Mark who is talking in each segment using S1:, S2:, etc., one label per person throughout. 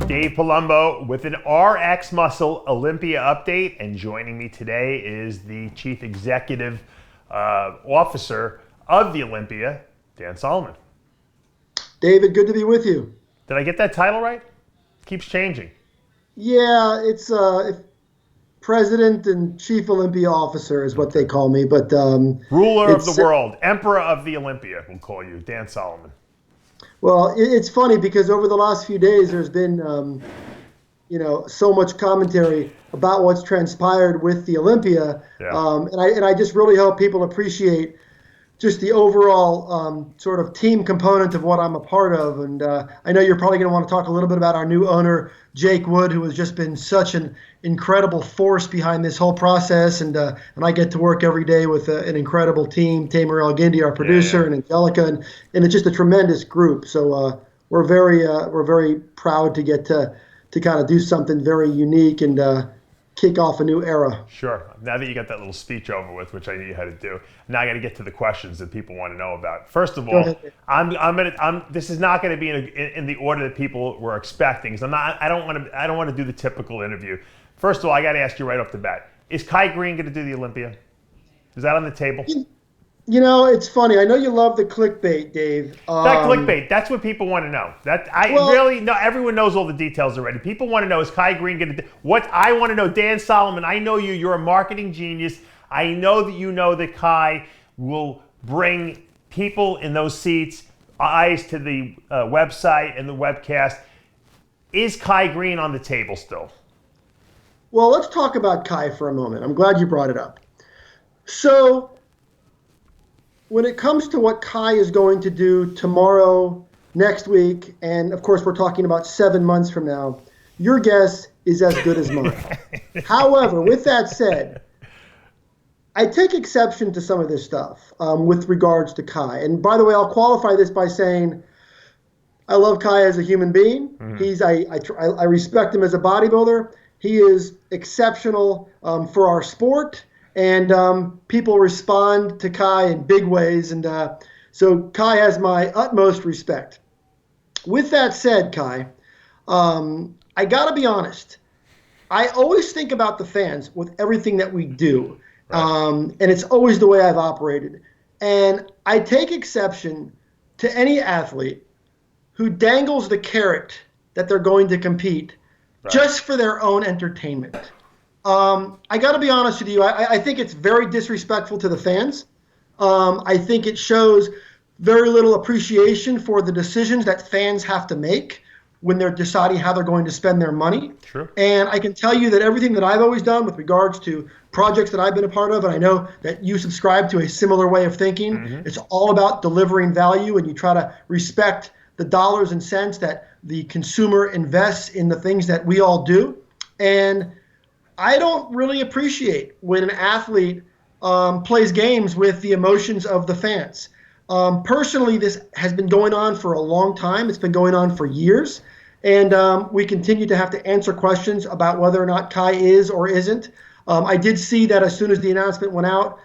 S1: Dave Palumbo with an RX Muscle Olympia update, and joining me today is the Chief Executive Officer of the Olympia, Dan Solomon.
S2: David, good to be with you.
S1: Did I get that title right? Keeps changing.
S2: Yeah, it's President and Chief Olympia Officer is what they call me, but
S1: Ruler of the world, Emperor of the Olympia, we'll call you, Dan Solomon.
S2: Well, it's funny because over the last few days, there's been, so much commentary about what's transpired with the Olympia, and I just really hope people appreciate just the overall sort of team component of what I'm a part of. And I know you're probably going to want to talk a little bit about our new owner, Jake Wood, who has just been such an incredible force behind this whole process. And I get to work every day with an incredible team, Tamer El-Gindi, our producer, and Angelica, and it's just a tremendous group. So we're very proud to get to kind of do something very unique and kick off a new era.
S1: Sure. Now that you got that little speech over with, which I knew you had to do, now I got to get to the questions that people want to know about. First of all, this is not going to be in the order that people were expecting. Because I don't want to do the typical interview. First of all, I got to ask you right off the bat: is Kai Greene going to do the Olympia? Is that on the table?
S2: You know, it's funny. I know you love the clickbait, Dave.
S1: That clickbait, that's what people want to know. Everyone knows all the details already. People want to know, is Kai Greene going to do what I want to know? Dan Solomon, I know you're a marketing genius. I know that you know that Kai will bring people in those seats, eyes to the website and the webcast. Is Kai Greene on the table still?
S2: Well, let's talk about Kai for a moment. I'm glad you brought it up. So, when it comes to what Kai is going to do tomorrow, next week, and of course we're talking about 7 months from now, your guess is as good as mine. However, with that said, I take exception to some of this stuff with regards to Kai. And by the way, I'll qualify this by saying I love Kai as a human being. Mm-hmm. I respect him as a bodybuilder. He is exceptional for our sport. And people respond to Kai in big ways. And so Kai has my utmost respect. With that said, Kai, I got to be honest. I always think about the fans with everything that we do. Right. And it's always the way I've operated. And I take exception to any athlete who dangles the carrot that they're going to compete just for their own entertainment. I got to be honest with you. I think it's very disrespectful to the fans. I think it shows very little appreciation for the decisions that fans have to make when they're deciding how they're going to spend their money.
S1: True.
S2: And I can tell you that everything that I've always done with regards to projects that I've been a part of, and I know that you subscribe to a similar way of thinking, it's all about delivering value, and you try to respect the dollars and cents that the consumer invests in the things that we all do. And I don't really appreciate when an athlete plays games with the emotions of the fans. Personally, this has been going on for a long time. It's been going on for years. And we continue to have to answer questions about whether or not Kai is or isn't. I did see that as soon as the announcement went out,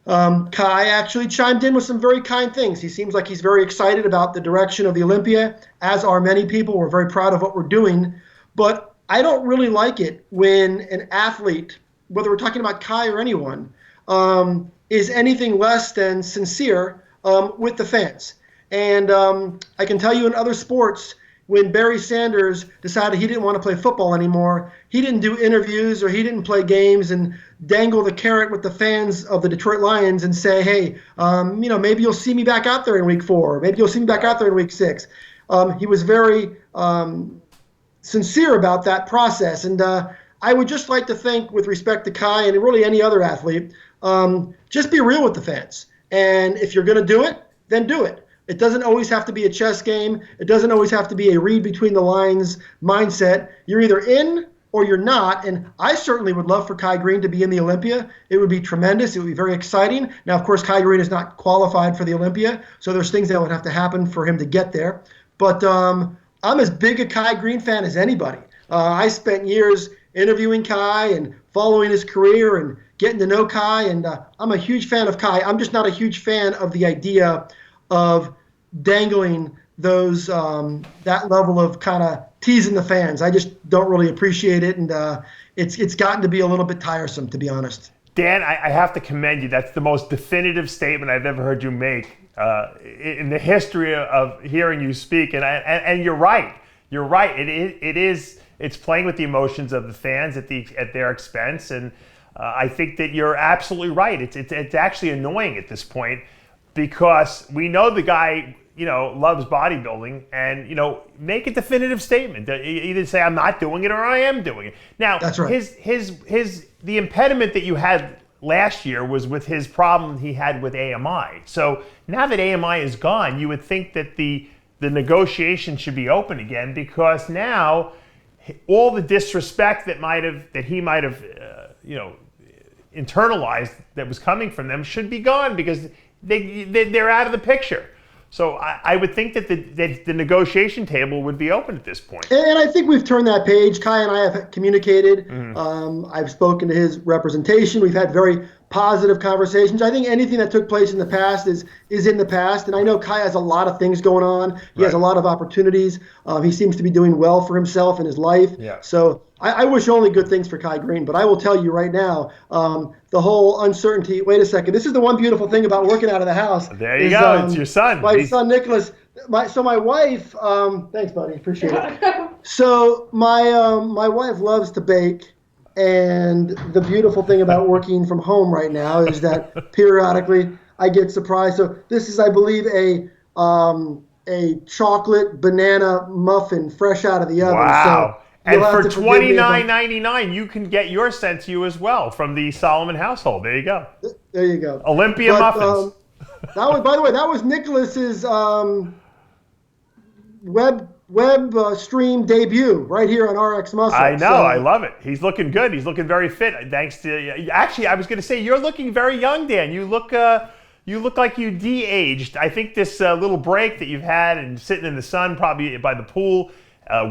S2: Kai actually chimed in with some very kind things. He seems like he's very excited about the direction of the Olympia, as are many people. We're very proud of what we're doing. But I don't really like it when an athlete, whether we're talking about Kai or anyone, is anything less than sincere with the fans. And I can tell you in other sports, when Barry Sanders decided he didn't want to play football anymore, he didn't do interviews or he didn't play games and dangle the carrot with the fans of the Detroit Lions and say, hey, maybe you'll see me back out there in week 4, or maybe you'll see me back out there in week 6. He was very sincere about that process. And I would just like to think, with respect to Kai and really any other athlete, just be real with the fans. And if you're going to do it, then do it. It doesn't always have to be a chess game. It doesn't always have to be a read between the lines mindset. You're either in or you're not. And I certainly would love for Kai Greene to be in the Olympia. It would be tremendous. It would be very exciting. Now, of course, Kai Greene is not qualified for the Olympia, so there's things that would have to happen for him to get there. But I'm as big a Kai Greene fan as anybody. I spent years interviewing Kai and following his career and getting to know Kai, and I'm a huge fan of Kai. I'm just not a huge fan of the idea of dangling those that level of kind of teasing the fans. I just don't really appreciate it, and it's gotten to be a little bit tiresome, to be honest.
S1: Dan, I have to commend you. That's the most definitive statement I've ever heard you make in the history of hearing you speak. And you're right. You're right. It's playing with the emotions of the fans at their expense, and I think that you're absolutely right. It's actually annoying at this point because we know the guy, loves bodybuilding, and make a definitive statement. Either say I'm not doing it or I am doing it. Now,
S2: that's right.
S1: The impediment that you had last year was with his problem he had with AMI. So now that AMI is gone, you would think that the negotiation should be open again, because now all the disrespect that he might have internalized that was coming from them should be gone, because they're out of the picture. So I would think that the negotiation table would be open at this point.
S2: And I think we've turned that page. Kai and I have communicated. Mm-hmm. I've spoken to his representation. We've had very positive conversations. I think anything that took place in the past is in the past. And I know Kai has a lot of things going on. He has a lot of opportunities. He seems to be doing well for himself in his life. Yeah. So I wish only good things for Kai Greene. But I will tell you right now, the whole uncertainty. Wait a second. This is the one beautiful thing about working out of the house.
S1: There you go. It's your son.
S2: My son Nicholas. My wife. Thanks, buddy. Appreciate it. So my wife loves to bake. And the beautiful thing about working from home right now is that periodically I get surprised. So this is, I believe, a chocolate banana muffin fresh out of the oven.
S1: Wow. So and for $29.99, you can get your sent to you as well from the Solomon household. There you go.
S2: There you go.
S1: Olympia muffins.
S2: By the way, that was Nicholas's web stream debut right here on RX Muscle.
S1: I know. I love it. He's looking good. He's looking very fit. Thanks to actually, I was going to say you're looking very young, Dan. You look like you de-aged. I think this little break that you've had and sitting in the sun, probably by the pool,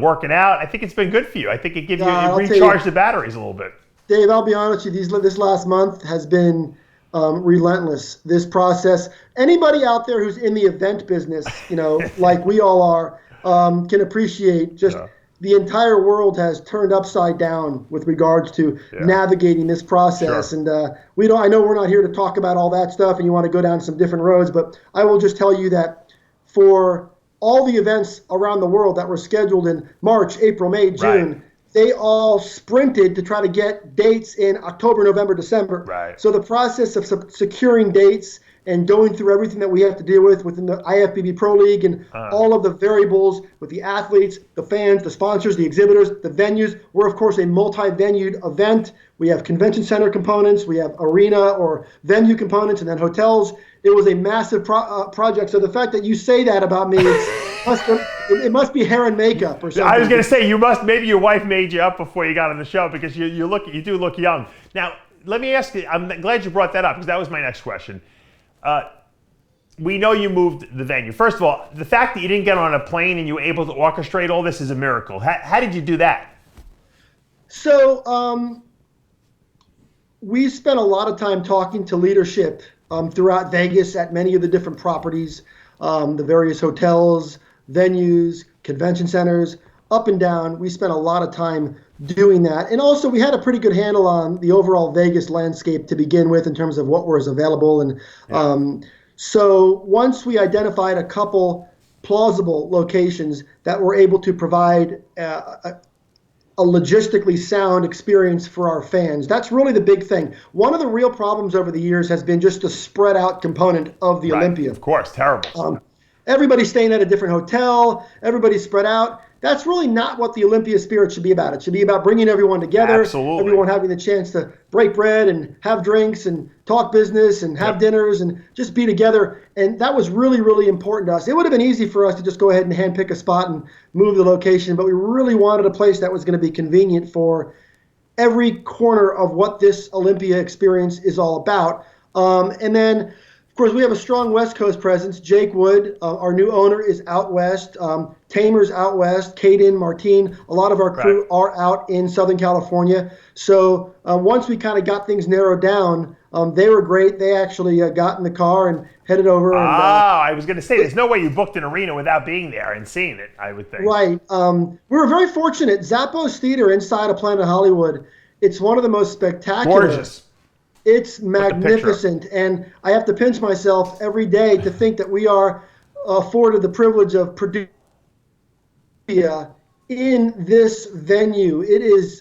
S1: working out, I think it's been good for you. I think it recharged the batteries a little bit.
S2: Dave, I'll be honest with you. This last month has been relentless. This process. Anybody out there who's in the event business, like we all are, can appreciate just the entire world has turned upside down with regards to navigating this process. Sure. And I know we're not here to talk about all that stuff, and you want to go down some different roads, but I will just tell you that for all the events around the world that were scheduled in March, April, May, June, they all sprinted to try to get dates in October, November, December. Right. So the process of securing dates and going through everything that we have to deal with within the IFBB Pro League and all of the variables with the athletes, the fans, the sponsors, the exhibitors, the venues. We're, of course, a multi-venued event. We have convention center components. We have arena or venue components, and then hotels. It was a massive project. So the fact that you say that about me, it must be hair and makeup or something.
S1: I was going to say, maybe your wife made you up before you got on the show, because you do look young. Now, let me ask you, I'm glad you brought that up, because that was my next question. We know you moved the venue. First of all, the fact that you didn't get on a plane and you were able to orchestrate all this is a miracle. How did you do that?
S2: So we spent a lot of time talking to leadership throughout Vegas at many of the different properties, the various hotels, venues, convention centers, up and down. We spent a lot of time doing that. And also we had a pretty good handle on the overall Vegas landscape to begin with in terms of what was available. And so once we identified a couple plausible locations that were able to provide a logistically sound experience for our fans, that's really the big thing. One of the real problems over the years has been just the spread out component of the Olympia.
S1: Of course, terrible.
S2: Everybody's staying at a different hotel, everybody's spread out. that's really not what the Olympia spirit should be about. It should be about bringing everyone together,
S1: Absolutely.
S2: everyone having the chance to break bread and have drinks and talk business and have dinners and just be together. And that was really, really important to us. It would have been easy for us to just go ahead and handpick a spot and move the location, but we really wanted a place that was going to be convenient for every corner of what this Olympia experience is all about. And then, of course, we have a strong West Coast presence. Jake Wood, our new owner, is out west. Tamer's out west. Caden, Martine, a lot of our crew are out in Southern California. So once we kind of got things narrowed down, they were great. They actually got in the car and headed over.
S1: I was going to say, there's no way you booked an arena without being there and seeing it, I would think.
S2: Right. We were very fortunate. Zappos Theatre inside of Planet Hollywood, it's one of the most spectacular.
S1: Gorgeous.
S2: It's magnificent, and I have to pinch myself every day to think that we are afforded the privilege of producing in this venue. It is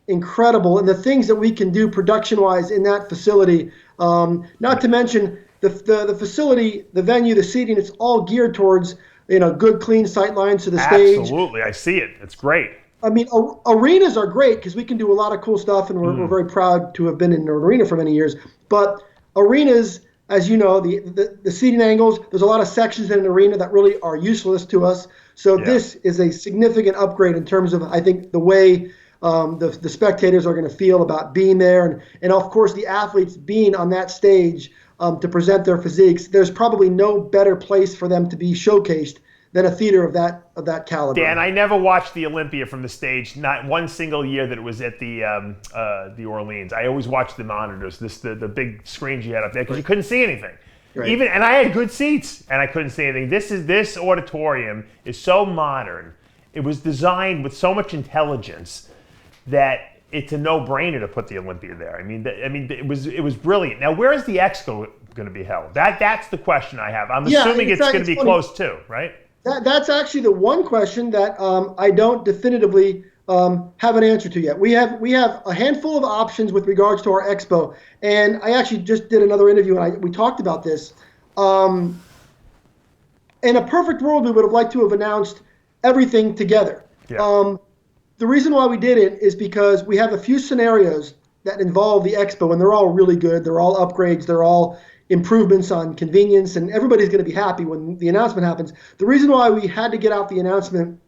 S2: incredible, and the things that we can do production-wise in that facility, not to mention the facility, the venue, the seating, it's all geared towards good, clean sight lines to the stage.
S1: Absolutely, I see it. It's great.
S2: I mean, arenas are great because we can do a lot of cool stuff, and we're very proud to have been in an arena for many years. But arenas, as you know, the seating angles, there's a lot of sections in an arena that really are useless to us. So this is a significant upgrade in terms of, I think, the way the spectators are going to feel about being there. And of course, the athletes being on that stage to present their physiques. There's probably no better place for them to be showcased than a theater of that caliber.
S1: Dan, I never watched the Olympia from the stage, not one single year that it was at the Orleans. I always watched the monitors, the big screens you had up there, because you couldn't see anything.
S2: Right.
S1: And I had good seats, and I couldn't see anything. This auditorium is so modern. It was designed with so much intelligence that it's a no-brainer to put the Olympia there. I mean, it was brilliant. Now, where is the Expo going to be held? That's the question I have. I'm assuming it's going to be close too, right?
S2: That's actually the one question that I don't definitively have an answer to yet. We have a handful of options with regards to our expo, and I actually just did another interview and we talked about this. In a perfect world, we would have liked to have announced everything together. Yeah. The reason why we did it is because we have a few scenarios that involve the expo, and they're all really good. They're all upgrades. They're all improvements on convenience, and everybody's going to be happy when the announcement happens. The reason why we had to get out the announcement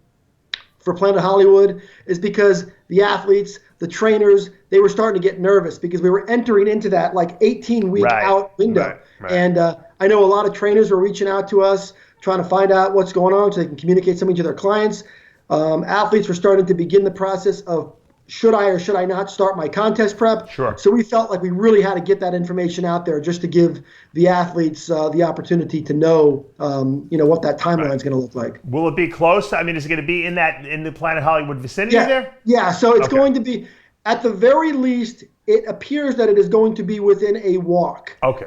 S2: for Planet Hollywood is because the athletes, the trainers, they were starting to get nervous because we were entering into that 18-week out window. Right. And I know a lot of trainers were reaching out to us trying to find out what's going on so they can communicate something to their clients. Athletes were starting to begin the process of should I or should I not start my contest prep?
S1: Sure.
S2: So we felt like we really had to get that information out there just to give the athletes the opportunity to know, what that timeline is going to look like.
S1: Will it be close? I mean, is it going to be in the Planet Hollywood vicinity there?
S2: Yeah. So it's going to be, at the very least, it appears that it is going to be within a walk.
S1: Okay.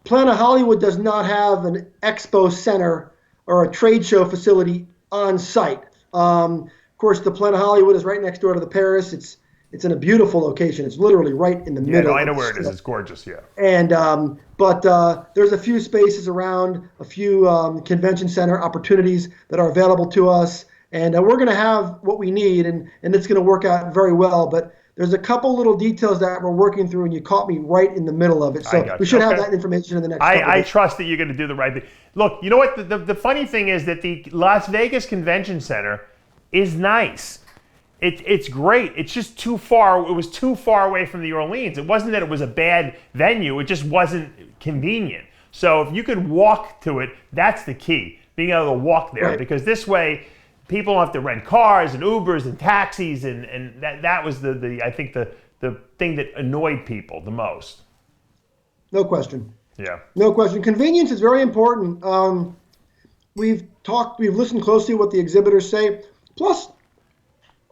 S2: Planet Hollywood does not have an expo center or a trade show facility on site. Of course, the Planet Hollywood is right next door to the Paris. It's in a beautiful location. It's literally right in the middle.
S1: Yeah, I know where it is. It's gorgeous, yeah.
S2: And but there's a few spaces around, a few convention center opportunities that are available to us, and we're going to have what we need, and it's going to work out very well. But there's a couple little details that we're working through, and you caught me right in the middle of it. So we should have that information in the next couple
S1: I
S2: days.
S1: trust that you're going to do the right thing. Look, you know what? The funny thing is that the Las Vegas Convention Center is nice. It's great. It's just too far. It was too far away from the Orleans. It wasn't that it was a bad venue. It just wasn't convenient. So if you could walk to it, that's the key. Being able to walk there, because this way people don't have to rent cars and Ubers and taxis, and that was I think the thing that annoyed people the most.
S2: No question.
S1: Yeah.
S2: No question. Convenience is very important. We've listened closely to what the exhibitors say. Plus,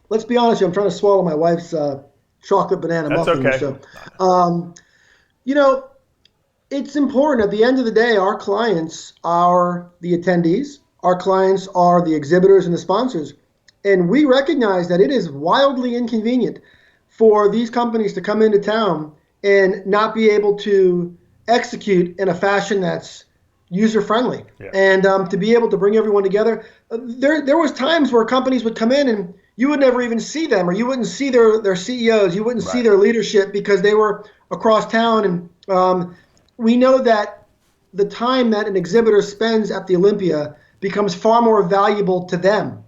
S2: let's be honest, I'm trying to swallow my wife's chocolate banana muffin.
S1: That's
S2: okay.
S1: So,
S2: it's important. At the end of the day, our clients are the attendees. Our clients are the exhibitors and the sponsors. And we recognize that it is wildly inconvenient for these companies to come into town and not be able to execute in a fashion that's user friendly. And to be able to bring everyone together, there was times where companies would come in and you would never even see them, or you wouldn't see their CEOs, you wouldn't see their leadership because they were across town. And we know that the time that an exhibitor spends at the Olympia becomes far more valuable to them.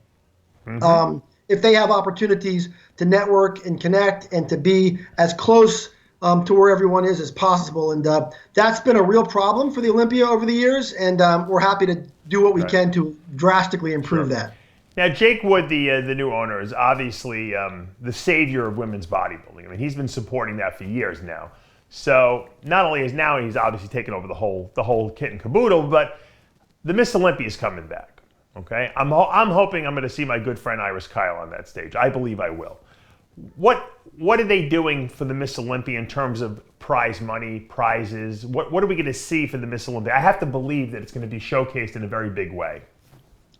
S2: If they have opportunities to network and connect and to be as close to where everyone is as possible. And that's been a real problem for the Olympia over the years, and we're happy to do what we can to drastically improve that.
S1: Now, Jake Wood, the new owner, is obviously the savior of women's bodybuilding. I mean, he's been supporting that for years now. So not only is now he's obviously taken over the whole kit and caboodle, but the Miss Olympia is coming back. Okay, I'm hoping I'm going to see my good friend Iris Kyle on that stage. I believe I will. What are they doing for the Miss Olympia in terms of prize money, prizes? What are we going to see for the Miss Olympia? I have to believe that it's going to be showcased in a very big way.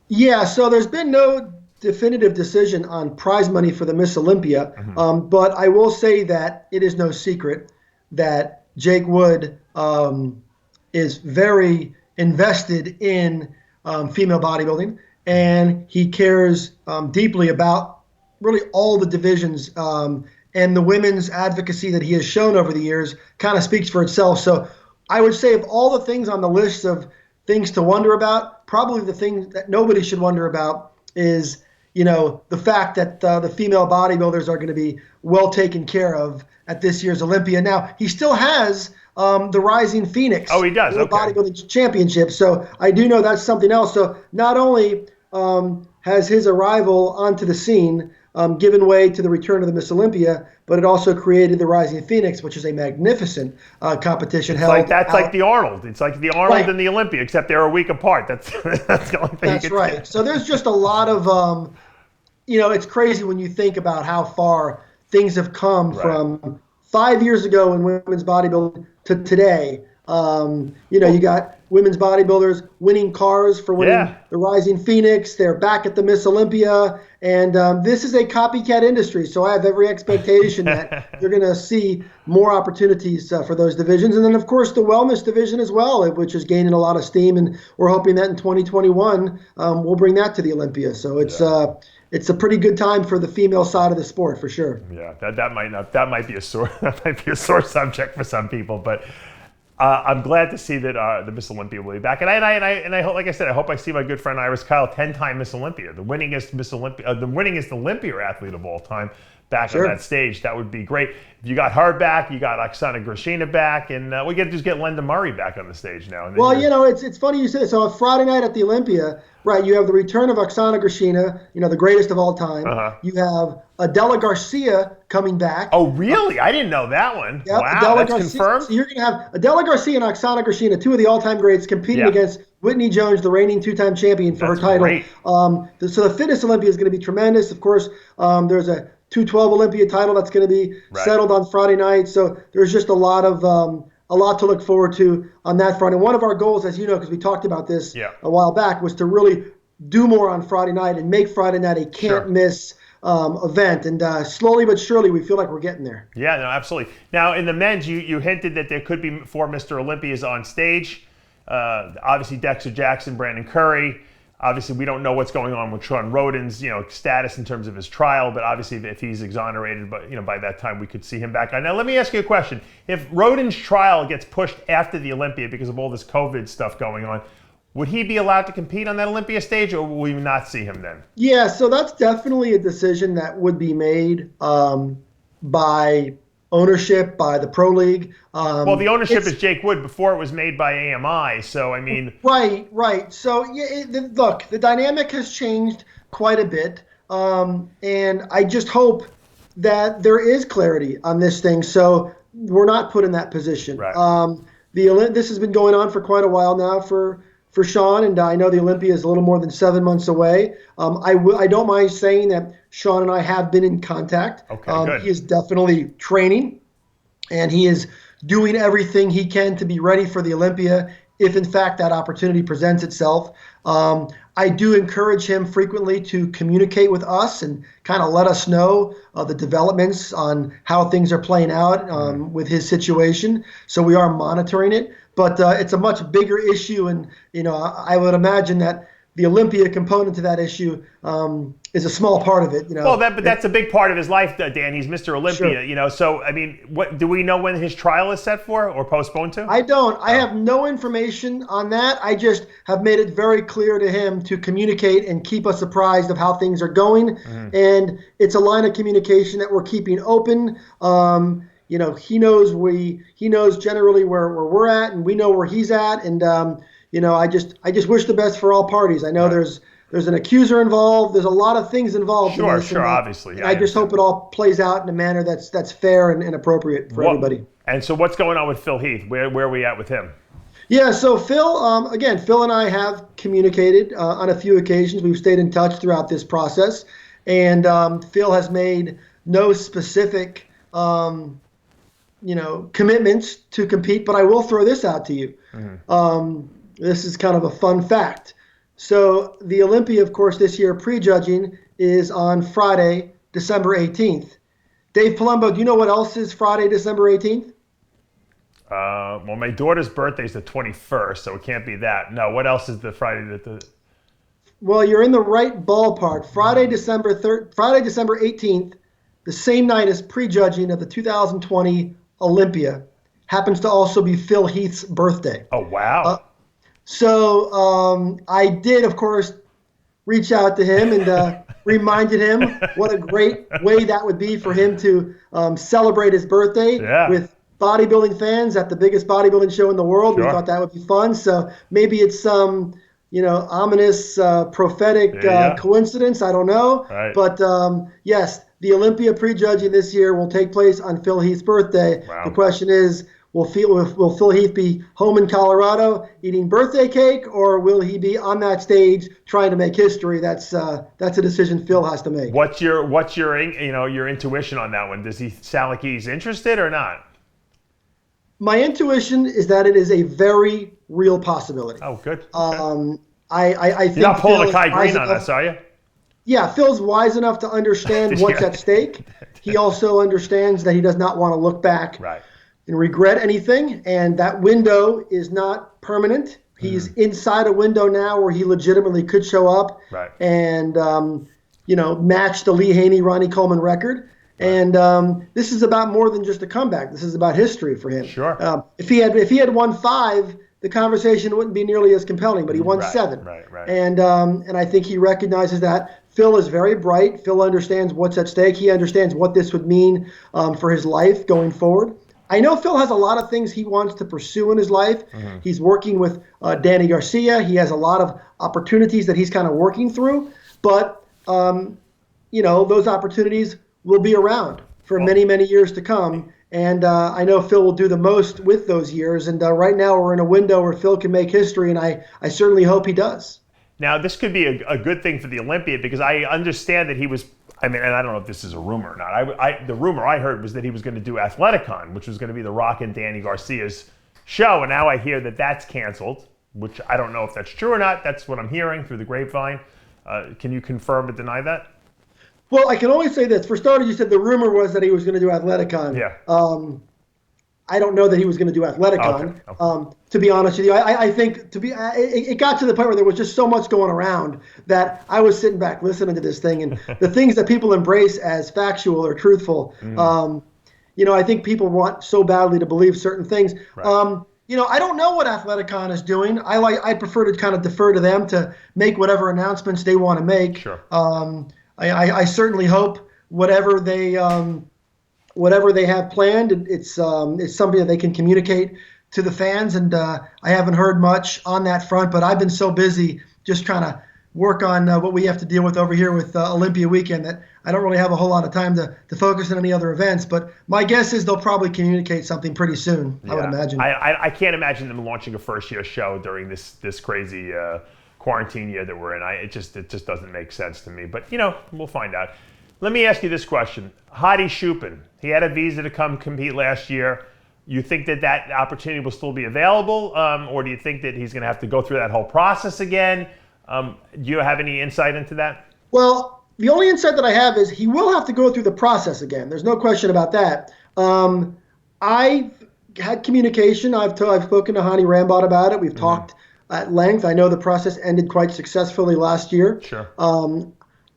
S2: Yeah, so there's been no definitive decision on prize money for the Miss Olympia, but I will say that it is no secret that Jake Wood is very invested in female bodybuilding, and he cares deeply about really all the divisions, and the women's advocacy that he has shown over the years kind of speaks for itself. So I would say of all the things on the list of things to wonder about, probably the thing that nobody should wonder about is, the fact that the female bodybuilders are going to be well taken care of at this year's Olympia. Now, he still has the Rising Phoenix.
S1: Oh, he does. Okay.
S2: Bodybuilding Championship. So I do know that's something else. So not only has his arrival onto the scene given way to the return of the Miss Olympia, but it also created the Rising Phoenix, which is a magnificent competition held.
S1: Like the Arnold. It's like the Arnold and the Olympia, except they're a week apart. That's the only thing.
S2: That's right. So there's just a lot of, it's crazy when you think about how far things have come from 5 years ago in women's bodybuilding to today. You got women's bodybuilders winning cars for winning the Rising Phoenix. They're back at the Miss Olympia. And this is a copycat industry. So I have every expectation that you're going to see more opportunities for those divisions. And then, of course, the wellness division as well, which is gaining a lot of steam. And we're hoping that in 2021, we'll bring that to the Olympia. So it's a pretty good time for the female side of the sport, for sure.
S1: Yeah, that might be a sore subject for some people, but I'm glad to see that the Miss Olympia will be back, and I hope, like I said, I hope I see my good friend Iris Kyle, 10-time Miss Olympia, the winningest Olympia athlete of all time, back on that stage. That would be great. If you got her back, you got Oksana Grishina back, and we get to just get Linda Murray back on the stage now. And
S2: well, it's funny you say that. So on Friday night at the Olympia, right, you have the return of Oksana Grishina, the greatest of all time. You have Adela Garcia coming back.
S1: Oh, really? I didn't know that one.
S2: Yep,
S1: wow,
S2: Adela
S1: that's
S2: Garcia,
S1: confirmed?
S2: So you're going to have Adela Garcia and Oksana Grishina, two of the all-time greats, competing against Whitney Jones, the reigning two-time champion, for her title.
S1: Great.
S2: So the fitness Olympia is going to be tremendous. Of course, there's a 212 Olympia title that's going to be settled on Friday night. So there's just a lot to look forward to on that front. And one of our goals, as you know, because we talked about this a while back, was to really do more on Friday night and make Friday night a can't-miss event. And slowly but surely, we feel like we're getting there. Yeah,
S1: no, absolutely. Now, in the men's, you hinted that there could be 4 Mr. Olympias on stage. Obviously, Dexter Jackson, Brandon Curry. Obviously, we don't know what's going on with Tron Rodin's, status in terms of his trial, but obviously if he's exonerated, but by that time we could see him back. Now, let me ask you a question. If Rodin's trial gets pushed after the Olympia because of all this COVID stuff going on, would he be allowed to compete on that Olympia stage, or will we not see him then? Yeah, so that's definitely a decision that would be made by ownership, by the Pro League. Well, the ownership is Jake Wood before it was made by AMI, so I mean... Right. So, look, the dynamic has changed quite a bit, and I just hope that there is clarity on this thing, so we're not put in that position. Right. This has been going on for quite a while now for Sean, and I know the Olympia is a little more than 7 months away. I don't mind saying that Sean and I have been in contact. Okay, good. He is definitely training, and he is doing everything he can to be ready for the Olympia if, in fact, that opportunity presents itself. I do encourage him frequently to communicate with us and kind of let us know the developments on how things are playing out with his situation. So we are monitoring it.
S2: but it's a much bigger issue. And, I would imagine that the Olympia component to that issue is a small part of it.
S1: Well, but that's a big part of his life, Dan. He's Mr. Olympia,
S2: Sure.
S1: So, I mean, what do we know when his trial is set for or postponed to?
S2: I don't. I have no information on that. I just have made it very clear to him to communicate and keep us apprised of how things are going. And it's a line of communication that we're keeping open. He knows generally where we're at, and we know where he's at. And I just wish the best for all parties. I know there's an accuser involved. There's a lot of things involved.
S1: Sure, obviously.
S2: Yeah, I just hope it all plays out in a manner that's fair and appropriate for everybody.
S1: And so what's going on with Phil Heath? Where are we at with him?
S2: Yeah, so Phil, Phil and I have communicated on a few occasions. We've stayed in touch throughout this process. And Phil has made no specific, commitments to compete. But I will throw this out to you. This is kind of a fun fact. So the Olympia, of course, this year prejudging is on Friday, December 18th. Dave Palumbo, do you know what else is Friday, December 18th?
S1: Well, my daughter's birthday is the 21st, so it can't be that. No, what else is the Friday?
S2: Well, you're in the right ballpark. Friday, December 18th, the same night as prejudging of the 2020 Olympia, happens to also be Phil Heath's birthday.
S1: Oh, wow.
S2: So I did, of course, reach out to him and reminded him what a great way that would be for him to celebrate his birthday with bodybuilding fans at the biggest bodybuilding show in the world. Sure. We thought that would be fun. So maybe it's some, ominous, prophetic coincidence. I don't know. Right. But yes, the Olympia prejudging this year will take place on Phil Heath's birthday. Wow. The question is, will Phil Heath be home in Colorado eating birthday cake, or will he be on that stage trying to make history? That's a decision Phil has to make.
S1: What's your intuition on that one? Does he sound like he's interested or not?
S2: My intuition is that it is a very real possibility.
S1: Oh, good.
S2: Okay. I think
S1: you're not pulling a Kai Greene on us, are you?
S2: Yeah, Phil's wise enough to understand what's at stake. He also understands that he does not want to look back and regret anything, and that window is not permanent. He's inside a window now where he legitimately could show up and match the Lee Haney, Ronnie Coleman record. And this is about more than just a comeback. This is about history for him.
S1: Sure.
S2: If he had won 5, the conversation wouldn't be nearly as compelling. But he won 7.
S1: Right.
S2: And I think he recognizes that. Phil is very bright. Phil understands what's at stake. He understands what this would mean for his life going forward. I know Phil has a lot of things he wants to pursue in his life. He's working with Danny Garcia. He has a lot of opportunities that he's kind of working through. But those opportunities will be around for many, many years to come. And I know Phil will do the most with those years. And right now we're in a window where Phil can make history, and I certainly hope he does.
S1: Now, this could be a good thing for the Olympia, because I understand that he was, and I don't know if this is a rumor or not. The rumor I heard was that he was going to do Athleticon, which was going to be The Rock and Danny Garcia's show. And now I hear that that's canceled, which I don't know if that's true or not. That's what I'm hearing through the grapevine. Can you confirm or deny that?
S2: Well, I can only say this. For starters, you said the rumor was that he was going to do Athleticon.
S1: Yeah.
S2: I don't know that he was going to do Athleticon. Okay. To be honest with you, I think it got to the point where there was just so much going around that I was sitting back listening to this thing, and the things that people embrace as factual or truthful. I think people want so badly to believe certain things. Right. I don't know what Athleticon is doing. I prefer to kind of defer to them to make whatever announcements they want to make. Sure. I certainly hope whatever they have planned, it's something that they can communicate to the fans. And I haven't heard much on that front, but I've been so busy just trying to work on what we have to deal with over here with Olympia Weekend that I don't really have a whole lot of time to focus on any other events. But my guess is they'll probably communicate something pretty soon, I would imagine.
S1: I can't imagine them launching a first-year show during this crazy quarantine year that we're in. It just doesn't make sense to me. But, we'll find out. Let me ask you this question. Hottie Shubin, he had a visa to come compete last year. You think that opportunity will still be available? Or do you think that he's going to have to go through that whole process again? Do you have any insight into that?
S2: Well, the only insight that I have is he will have to go through the process again. There's no question about that. I had communication. I've spoken to Hottie Rambod about it. We've talked at length. I know the process ended quite successfully last year.
S1: Sure.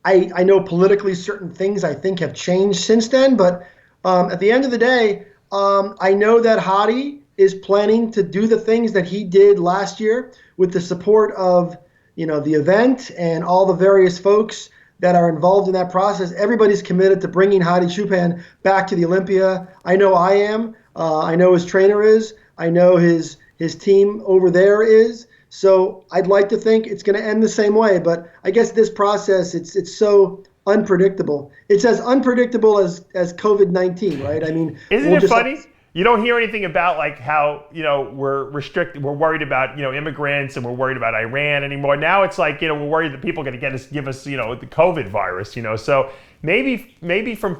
S2: I know politically certain things I think have changed since then, but at the end of the day, I know that Hottie is planning to do the things that he did last year with the support of, the event and all the various folks that are involved in that process. Everybody's committed to bringing Hottie Shubin back to the Olympia. I know I am. I know his trainer is. I know his team over there is. So I'd like to think it's going to end the same way. But I guess this process, it's so unpredictable. It's as unpredictable as COVID-19, right? I mean,
S1: isn't it funny? You don't hear anything about like how, we're restricted. We're worried about, immigrants, and we're worried about Iran anymore. Now it's like, we're worried that people are going to give us, the COVID virus, So maybe for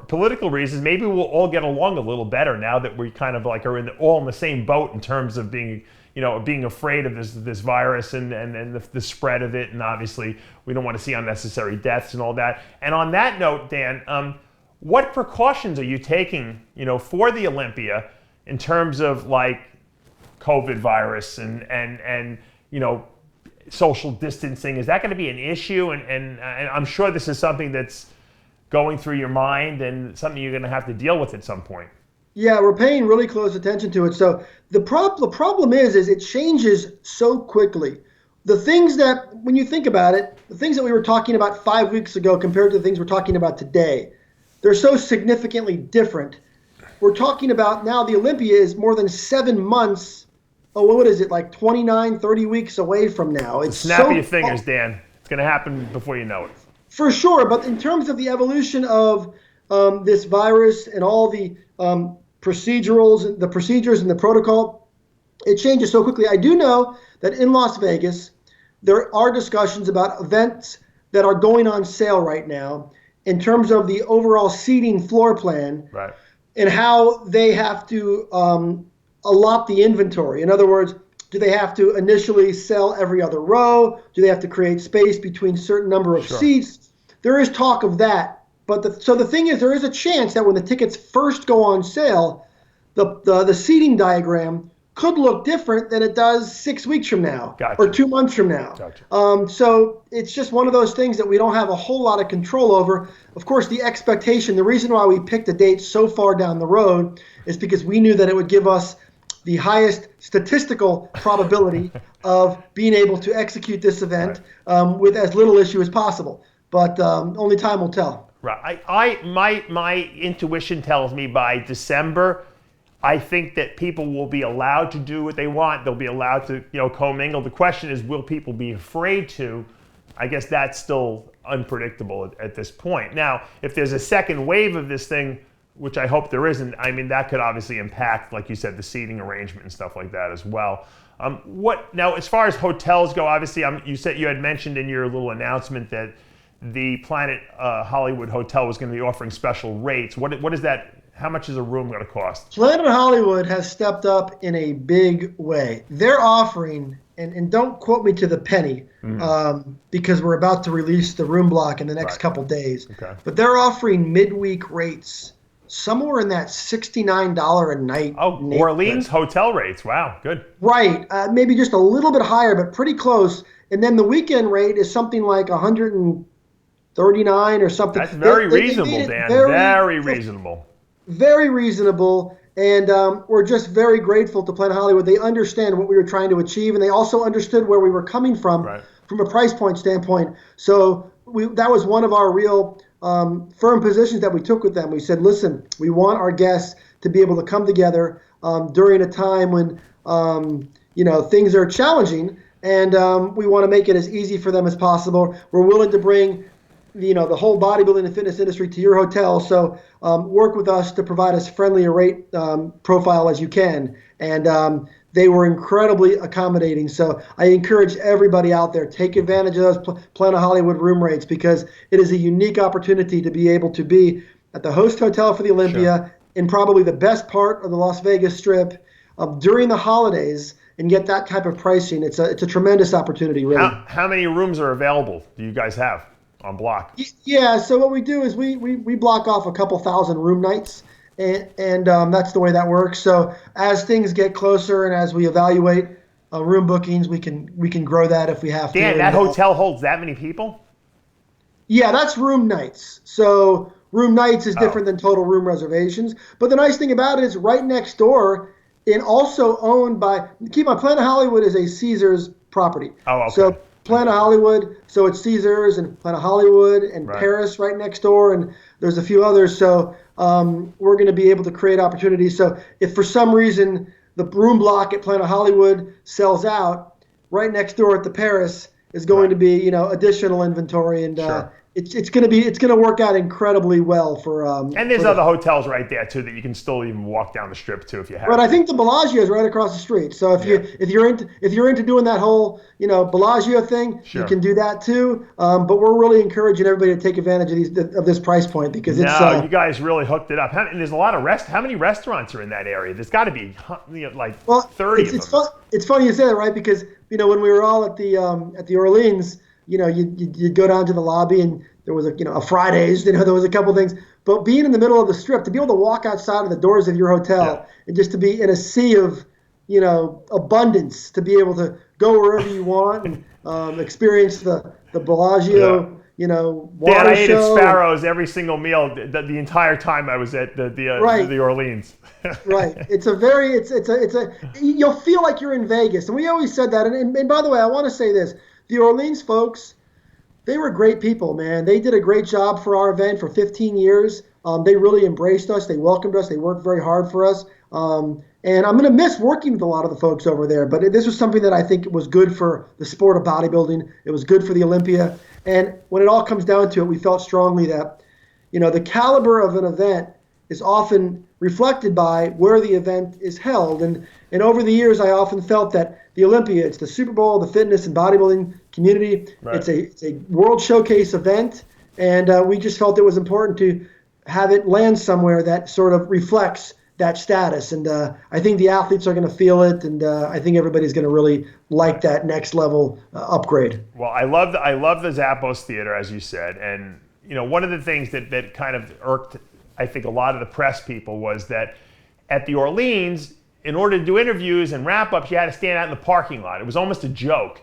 S1: political reasons, maybe we'll all get along a little better now that we kind of like are all in the same boat in terms of being, being afraid of this virus and the spread of it. And obviously we don't want to see unnecessary deaths and all that. And on that note, Dan, what precautions are you taking, for the Olympia in terms of like COVID virus and social distancing? Is that going to be an issue? And I'm sure this is something that's going through your mind and something you're going to have to deal with at some point.
S2: Yeah, we're paying really close attention to it. So the problem is it changes so quickly. The things that, when you think about it, the things that we were talking about 5 weeks ago compared to the things we're talking about today, they're so significantly different. We're talking about now the Olympia is more than 7 months. Oh, what is it, like 29, 30 weeks away from now?
S1: It's snap your fingers, Dan. It's going to happen before you know it.
S2: For sure. But in terms of the evolution of this virus and all the procedures and the protocol, it changes so quickly. I do know that in Las Vegas, there are discussions about events that are going on sale right now in terms of the overall seating floor plan,
S1: right,
S2: and how they have to allot the inventory. In other words, do they have to initially sell every other row? Do they have to create space between certain number of seats? There is talk of that. But so the thing is, there is a chance that when the tickets first go on sale, the seating diagram could look different than it does 6 weeks from now, or 2 months from now. So it's just one of those things that we don't have a whole lot of control over. Of course, the expectation, the reason why we picked a date so far down the road is because we knew that it would give us the highest statistical probability of being able to execute this event with as little issue as possible. But only time will tell.
S1: Right. My intuition tells me by December, I think that people will be allowed to do what they want. They'll be allowed to, commingle. The question is, will people be afraid to? I guess that's still unpredictable at this point. Now, if there's a second wave of this thing, which I hope there isn't, I mean, that could obviously impact, like you said, the seating arrangement and stuff like that as well. Now, as far as hotels go, obviously, you had mentioned in your little announcement that the Planet Hollywood Hotel was going to be offering special rates. What is that? How much is a room going to cost?
S2: Planet Hollywood has stepped up in a big way. They're offering, and don't quote me to the penny, because we're about to release the room block in the next couple days. Okay. But they're offering midweek rates somewhere in that $69 a night.
S1: Oh, Orleans hotel rates. Wow, good.
S2: Right. Maybe just a little bit higher, but pretty close. And then the weekend rate is something like $139 or something.
S1: That's very reasonable, Dan. Very reasonable.
S2: Very reasonable, and we're just very grateful to Planet Hollywood. They understand what we were trying to achieve, and they also understood where we were coming from a price point standpoint. So that was one of our real firm positions that we took with them. We said, listen, we want our guests to be able to come together during a time when things are challenging, and we want to make it as easy for them as possible. We're willing to bring the whole bodybuilding and fitness industry to your hotel. So work with us to provide as friendly a rate profile as you can. And they were incredibly accommodating. So I encourage everybody out there, take advantage of those Planet Hollywood room rates, because it is a unique opportunity to be able to be at the host hotel for the Olympia in probably the best part of the Las Vegas Strip during the holidays and get that type of pricing. It's a tremendous opportunity, really.
S1: How many rooms are available do you guys have on block?
S2: Yeah, so what we do is we block off a couple thousand room nights, and that's the way that works. So as things get closer and as we evaluate room bookings, we can grow that if we have to.
S1: Dan, that hotel holds that many people?
S2: Yeah, that's room nights. So room nights is different than total room reservations. But the nice thing about it is right next door, and also owned by, keep in mind, Planet Hollywood is a Caesars property.
S1: Oh, okay.
S2: So Planet Hollywood, so it's Caesars and Planet Hollywood and Paris right next door, and there's a few others. So we're going to be able to create opportunities. So if for some reason the room block at Planet Hollywood sells out, right next door at the Paris is going to be, additional inventory, and it's going to work out incredibly well for.
S1: And there's other hotels right there too that you can still even walk down the strip to if you have.
S2: But I think the Bellagio is right across the street. So if you're into doing that whole Bellagio thing, you can do that too. But we're really encouraging everybody to take advantage of this price point because it's.
S1: You guys really hooked it up. And there's a lot of How many restaurants are in that area? There's got to be 30 of them.
S2: It's funny you say that, right? Because when we were all at the Orleans, you'd go down to the lobby and there was a Fridays, there was a couple things. But being in the middle of the strip, to be able to walk outside of the doors of your hotel and just to be in a sea of, abundance, to be able to go wherever you want and experience the Bellagio, water
S1: Dan, I ate at
S2: show.
S1: Sparrows every single meal the entire time I was at the Orleans.
S2: Right. You'll feel like you're in Vegas. And we always said that. And by the way, I want to say this. The Orleans folks, they were great people, man. They did a great job for our event for 15 years. They really embraced us. They welcomed us. They worked very hard for us. And I'm going to miss working with a lot of the folks over there. But this was something that I think was good for the sport of bodybuilding. It was good for the Olympia. And when it all comes down to it, we felt strongly that, the caliber of an event is often reflected by where the event is held. And over the years, I often felt that the Olympia, it's the Super Bowl, the fitness and bodybuilding community. Right. It's a world showcase event. And we just felt it was important to have it land somewhere that sort of reflects that status. And I think the athletes are going to feel it. And I think everybody's going to really like that next level upgrade.
S1: Well, I love the Zappos Theatre, as you said. And, one of the things that kind of irked, I think, a lot of the press people was that at the Orleans, in order to do interviews and wrap-ups, you had to stand out in the parking lot. It was almost a joke,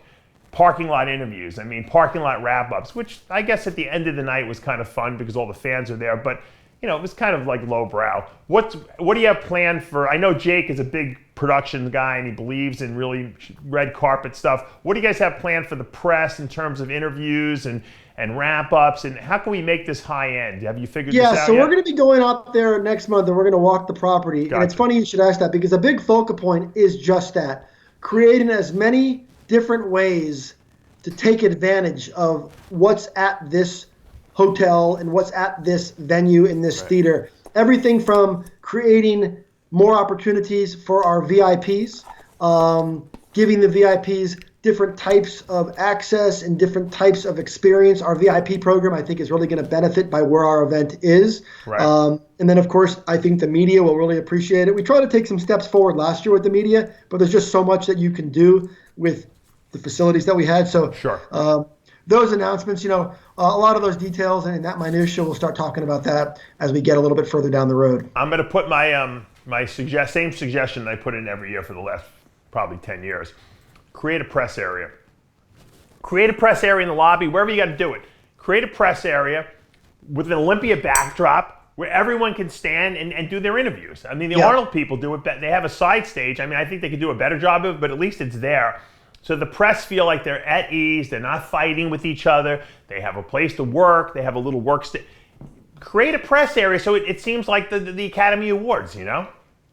S1: parking lot interviews. I mean, parking lot wrap-ups, which I guess at the end of the night was kind of fun because all the fans are there. But, it was kind of like lowbrow. What do you have planned for? I know Jake is a big production guy and he believes in really red carpet stuff. What do you guys have planned for the press in terms of interviews and wrap-ups? And how can we make this high-end? Have you figured this out
S2: Yeah, so we're going to be going out there next month and we're going to walk the property. Gotcha. And it's funny you should ask that because a big focal point is just that. Creating as many different ways to take advantage of what's at this hotel and what's at this venue in this theater. Everything from creating more opportunities for our VIPs, giving the VIPs different types of access and different types of experience. Our VIP program, I think, is really going to benefit by where our event is. Right. And then, of course, I think the media will really appreciate it. We tried to take some steps forward last year with the media, but there's just so much that you can do with the facilities that we had. So those announcements, a lot of those details and that minutia, we'll start talking about that as we get a little bit further down the road.
S1: I'm going to put my same suggestion that I put in every year for the last probably 10 years. Create a press area. Create a press area in the lobby, wherever you got to do it. Create a press area with an Olympia backdrop where everyone can stand and do their interviews. I mean, the Arnold people do it. They have a side stage. I mean, I think they could do a better job of it, but at least it's there. So the press feel like they're at ease. They're not fighting with each other. They have a place to work. They have a little create a press area so it seems like the Academy Awards,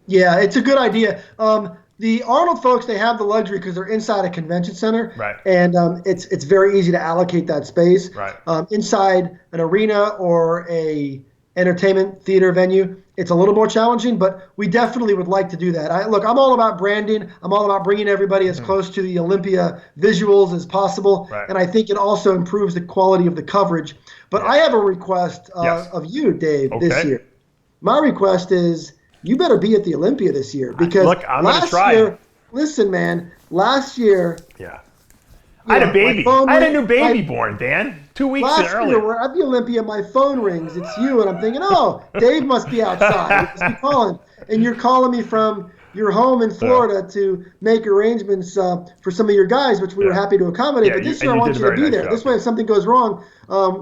S2: Yeah, it's a good idea. The Arnold folks, they have the luxury because they're inside a convention center.
S1: Right.
S2: And it's very easy to allocate that space.
S1: Right.
S2: Inside an arena or a entertainment theater venue, it's a little more challenging, but we definitely would like to do that. I'm all about branding. I'm all about bringing everybody as close to the Olympia visuals as possible. Right. And I think it also improves the quality of the coverage. But I have a request of you, Dave, this year. My request is you better be at the Olympia this year because
S1: I'm going to try.
S2: Listen, man, last year.
S1: Yeah. I had a baby. I had a new baby
S2: my,
S1: born, Dan. 2 weeks
S2: Last
S1: earlier.
S2: year, we're at the Olympia, my phone rings. It's you, and I'm thinking, oh, Dave must be outside. He must be calling. And you're calling me from your home in Florida to make arrangements for some of your guys, which we were happy to accommodate. But this year, I want you to be there. This way, if something goes wrong,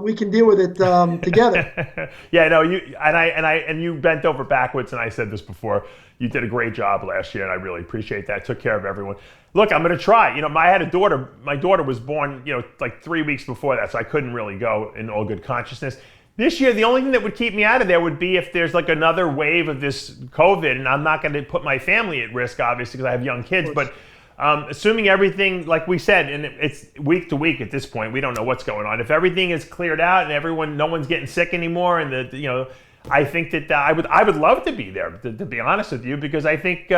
S2: we can deal with it together.
S1: Yeah, no, you bent over backwards, and I said this before. You did a great job last year, and I really appreciate that. Took care of everyone. Look, I'm going to try. I had a daughter. My daughter was born, like 3 weeks before that, so I couldn't really go in all good consciousness. This year, the only thing that would keep me out of there would be if there's like another wave of this COVID, and I'm not going to put my family at risk, obviously, because I have young kids. But assuming everything, like we said, and it's week to week at this point, we don't know what's going on. If everything is cleared out and no one's getting sick anymore, and I think that I would love to be there, to be honest with you, because I think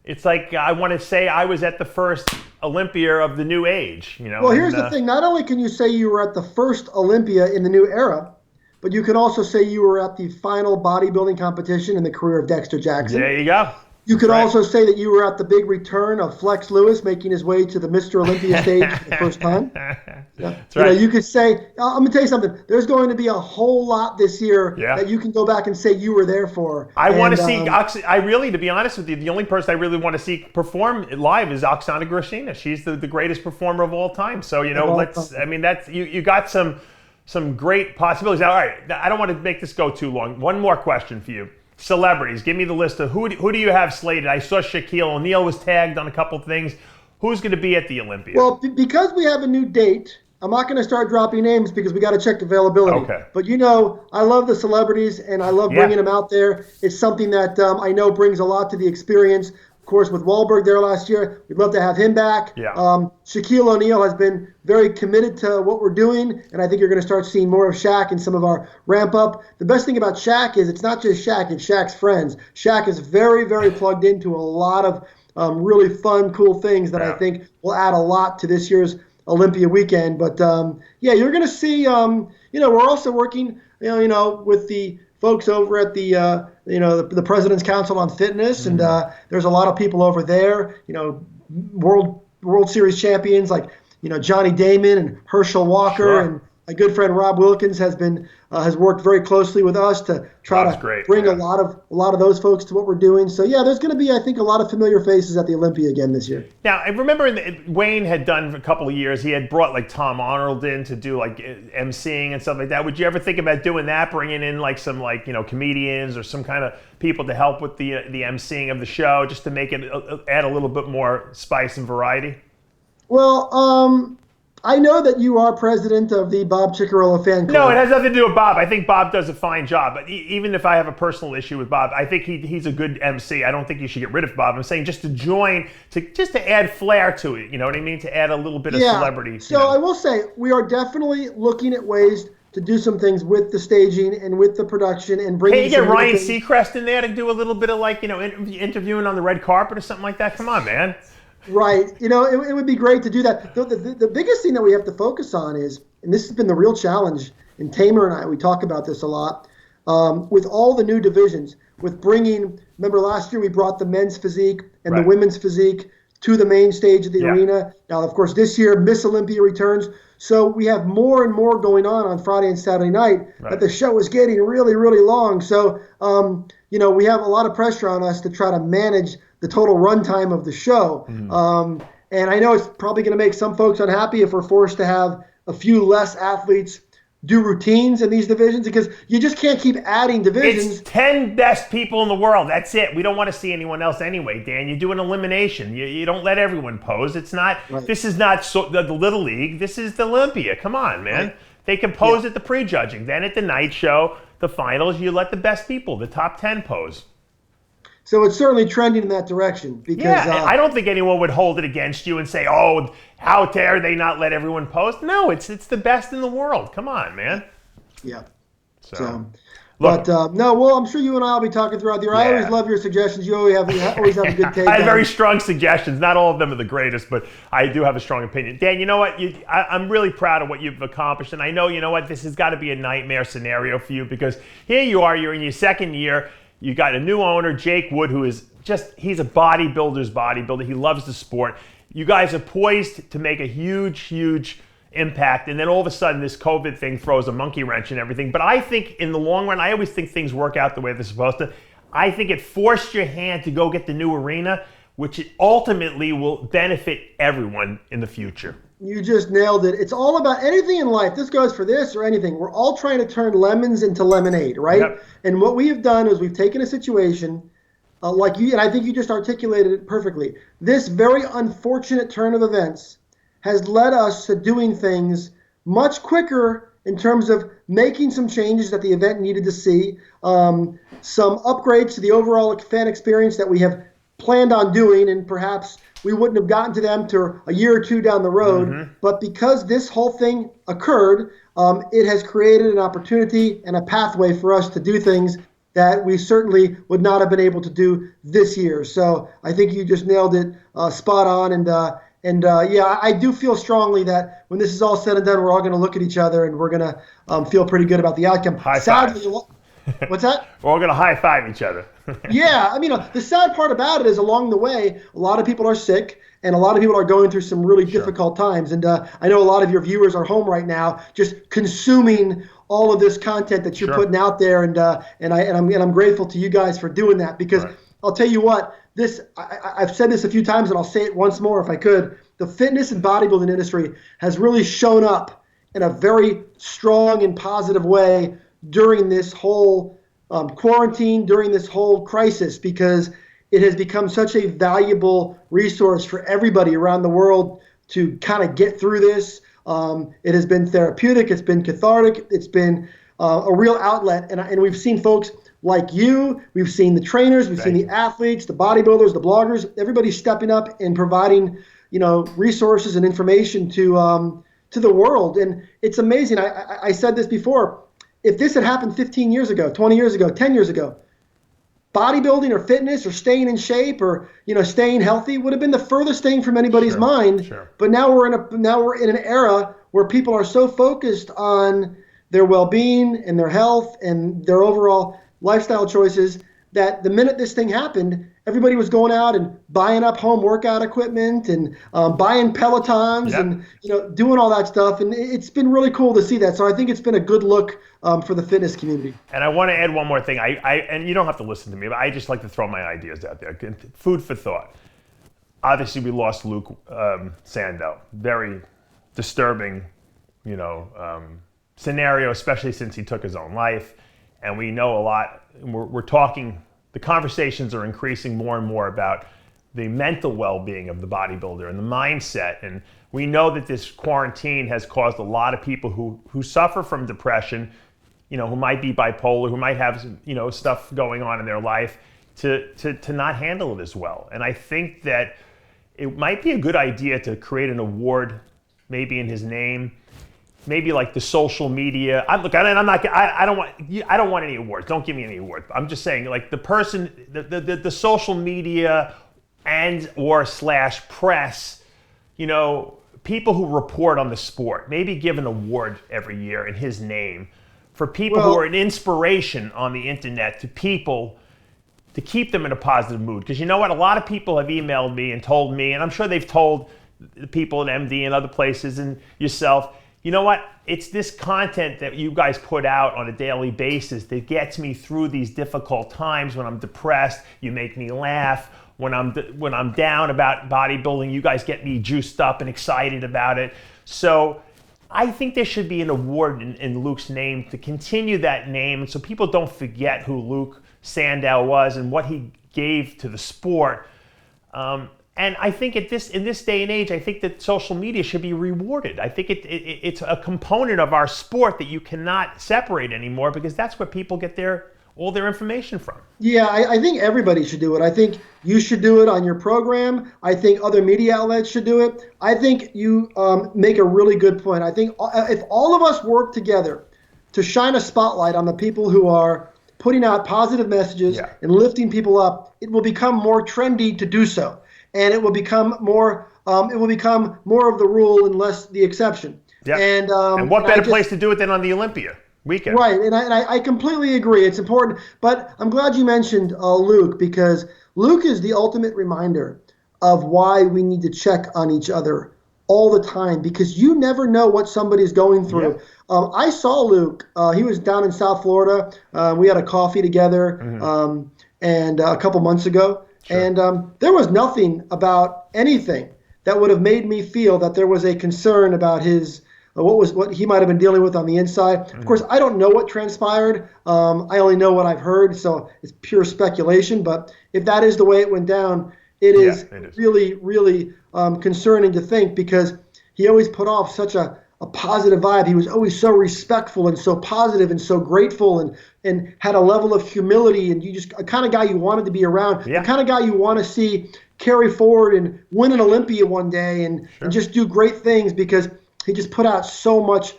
S1: it's like I want to say I was at the first Olympia of the new age.
S2: Well, here's the thing. Not only can you say you were at the first Olympia in the new era, but you can also say you were at the final bodybuilding competition in the career of Dexter Jackson.
S1: There you go.
S2: You could also say that you were at the big return of Flex Lewis making his way to the Mr. Olympia stage for the first time.
S1: That's right.
S2: You could say, I'm going to tell you something. There's going to be a whole lot this year that you can go back and say you were there for.
S1: I want to see, to be honest with you, the only person I really want to see perform live is Oksana Grishina. She's the greatest performer of all time. So, you got some great possibilities. Now, all right, I don't want to make this go too long. One more question for you. Celebrities, give me the list of who do you have slated? I saw Shaquille O'Neal was tagged on a couple things. Who's going to be at the Olympia?
S2: Well, because we have a new date, I'm not going to start dropping names because we got to check availability.
S1: Okay.
S2: But I love the celebrities and I love bringing them out there. It's something that I know brings a lot to the experience. Of course, with Wahlberg there last year, we'd love to have him back.
S1: Yeah.
S2: Shaquille O'Neal has been very committed to what we're doing, and I think you're going to start seeing more of Shaq in some of our ramp up. The best thing about Shaq is it's not just Shaq, it's Shaq's friends. Shaq is very, very plugged into a lot of really fun, cool things that I think will add a lot to this year's Olympia weekend. But you're going to see, we're also working, with the folks over at the President's Council on Fitness, and there's a lot of people over there, World Series champions like Johnny Damon and Herschel Walker, and my good friend Rob Wilkins has worked very closely with us to try to bring a lot of those folks to what we're doing. So there's going to be, I think, a lot of familiar faces at the Olympia again this year.
S1: Now, I remember Wayne had done for a couple of years. He had brought like Tom Arnold in to do like emceeing and stuff like that. Would you ever think about doing that, bringing in like some comedians or some kind of people to help with the emceeing of the show, just to make it add a little bit more spice and variety?
S2: Well, I know that you are president of the Bob Ciccarello fan club.
S1: No, it has nothing to do with Bob. I think Bob does a fine job. But even if I have a personal issue with Bob, I think he's a good MC. I don't think you should get rid of Bob. I'm saying just to join, just to add flair to it. You know what I mean? To add a little bit of celebrity.
S2: So I will say we are definitely looking at ways to do some things with the staging and with the production and bring.
S1: Can you get Ryan Seacrest in there to do a little bit of interviewing on the red carpet or something like that? Come on, man.
S2: Right. It would be great to do that. The biggest thing that we have to focus on is, and this has been the real challenge, and Tamer and I, we talk about this a lot, with all the new divisions, with remember last year we brought the men's physique and the women's physique to the main stage of the arena. Now, of course, this year, Miss Olympia returns. So we have more and more going on Friday and Saturday night, that the show is getting really, really long. So, we have a lot of pressure on us to try to manage the total runtime of the show. And I know it's probably going to make some folks unhappy if we're forced to have a few less athletes do routines in these divisions, because you just can't keep adding divisions.
S1: It's 10 best people in the world. That's it. We don't want to see anyone else anyway, Dan. You do an elimination. You don't let everyone pose. It's not. This is not the Little League. This is the Olympia. Come on, man. They can pose at the prejudging. Then at the night show, the finals, you let the best people, the top 10, pose.
S2: So it's certainly trending in that direction. Because,
S1: I don't think anyone would hold it against you and say, "Oh, how dare they not let everyone post?" No, it's the best in the world. Come on, man.
S2: Yeah.
S1: So
S2: but I'm sure you and I will be talking throughout the year. I always love your suggestions. You always have a good take.
S1: I have very strong suggestions. Not all of them are the greatest, but I do have a strong opinion. Dan, you know what? I'm really proud of what you've accomplished, and I know, you know what, this has got to be a nightmare scenario for you, because here you are, you're in your second year. You got a new owner, Jake Wood, who is he's a bodybuilder's bodybuilder. He loves the sport. You guys are poised to make a huge, huge impact, and then all of a sudden this COVID thing throws a monkey wrench in everything. But I think in the long run, I always think things work out the way they're supposed to. I think it forced your hand to go get the new arena, which ultimately will benefit everyone in the future.
S2: You just nailed it. It's all about anything in life. This goes for this or anything. We're all trying to turn lemons into lemonade, right?
S1: Yep.
S2: And what we have done is we've taken a situation like you, and I think you just articulated it perfectly. This very unfortunate turn of events has led us to doing things much quicker in terms of making some changes that the event needed to see, some upgrades to the overall fan experience that we have planned on doing, and perhaps we wouldn't have gotten to them to a year or two down the road. Mm-hmm. But because this whole thing occurred, it has created an opportunity and a pathway for us to do things that we certainly would not have been able to do this year. So I think you just nailed it spot on. And yeah, I do feel strongly that when this is all said and done, we're all going to look at each other and we're going to feel pretty good about the outcome.
S1: High five.
S2: What's that?
S1: We're all going to high five each other.
S2: Yeah, I mean, the sad part about it is along the way, a lot of people are sick and a lot of people are going through some really difficult times. And I know a lot of your viewers are home right now just consuming all of this content that you're putting out there. And I'm grateful to you guys for doing that, because I'll tell you what, I've said this a few times and I'll say it once more if I could. The fitness and bodybuilding industry has really shown up in a very strong and positive way during this whole quarantine, during this whole crisis, because it has become such a valuable resource for everybody around the world to kind of get through this. It has been therapeutic, it's been cathartic, it's been a real outlet, and we've seen folks like you, we've seen the trainers, we've seen the athletes, the bodybuilders, the bloggers, everybody stepping up and providing, resources and information to the world. And it's amazing. I said this before. If this had happened 15 years ago, 20 years ago, 10 years ago, bodybuilding or fitness or staying in shape or staying healthy would have been the furthest thing from anybody's mind. Sure. But now we're in an era where people are so focused on their well-being and their health and their overall lifestyle choices that the minute this thing happened, everybody was going out and buying up home workout equipment and buying Pelotons and doing all that stuff. And it's been really cool to see that. So I think it's been a good look for the fitness community.
S1: And I want to add one more thing. And you don't have to listen to me, but I just like to throw my ideas out there. Food for thought. Obviously, we lost Luke Sandow. Very disturbing, scenario, especially since he took his own life. And we know a lot. We're talking. The conversations are increasing more and more about the mental well-being of the bodybuilder and the mindset. And we know that this quarantine has caused a lot of people who suffer from depression, who might be bipolar, who might have stuff going on in their life, to not handle it as well. And I think that it might be a good idea to create an award, maybe in his name. Maybe like the social media. I don't want any awards. Don't give me any awards. I'm just saying, like the person, the social media and/or / press, people who report on the sport. Maybe give an award every year in his name for people who are an inspiration on the internet to people, to keep them in a positive mood. Because you know what? A lot of people have emailed me and told me, and I'm sure they've told the people at MD and other places and yourself. You know what? It's this content that you guys put out on a daily basis that gets me through these difficult times when I'm depressed. You make me laugh. When I'm down about bodybuilding, you guys get me juiced up and excited about it. So I think there should be an award in Luke's name to continue that name, so people don't forget who Luke Sandow was and what he gave to the sport. And I think in this day and age, I think that social media should be rewarded. I think it's a component of our sport that you cannot separate anymore, because that's where people get all their information from.
S2: Yeah, I think everybody should do it. I think you should do it on your program. I think other media outlets should do it. I think you make a really good point. I think if all of us work together to shine a spotlight on the people who are putting out positive messages and lifting people up, it will become more trendy to do so. And it will become more. It will become more of the rule and less the exception.
S1: Yeah. And what better place to do it than on the Olympia Weekend?
S2: Right. And I completely agree. It's important. But I'm glad you mentioned Luke, because Luke is the ultimate reminder of why we need to check on each other all the time, because you never know what somebody's going through. Yeah. I saw Luke. He was down in South Florida. We had a coffee together and a couple months ago. Sure. And there was nothing about anything that would have made me feel that there was a concern about his what he might have been dealing with on the inside. Of course, I don't know what transpired. I only know what I've heard, so it's pure speculation. But if that is the way it went down, it is really, really concerning to think, because he always put off such a positive vibe. He was always so respectful and so positive and so grateful, and had a level of humility, and you just a kind of guy you wanted to be around, the kind of guy you want to see carry forward and win an Olympia one day and just do great things, because he just put out so much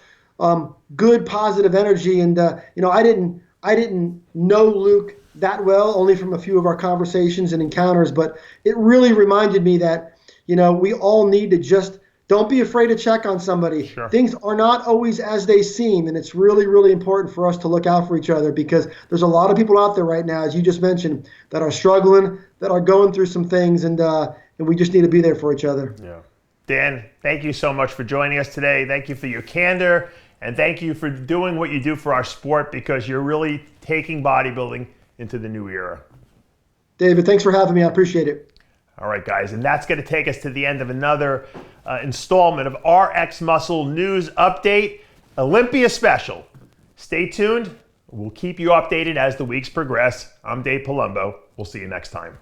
S2: good positive energy. And I didn't know Luke that well, only from a few of our conversations and encounters, but it really reminded me that we all need to just don't be afraid to check on somebody. Sure. Things are not always as they seem, and it's really, really important for us to look out for each other, because there's a lot of people out there right now, as you just mentioned, that are struggling, that are going through some things, and we just need to be there for each other.
S1: Yeah. Dan, thank you so much for joining us today. Thank you for your candor, and thank you for doing what you do for our sport, because you're really taking bodybuilding into the new era.
S2: David, thanks for having me. I appreciate it.
S1: All right, guys, and that's going to take us to the end of another installment of RX Muscle News Update, Olympia Special. Stay tuned. We'll keep you updated as the weeks progress. I'm Dave Palumbo. We'll see you next time.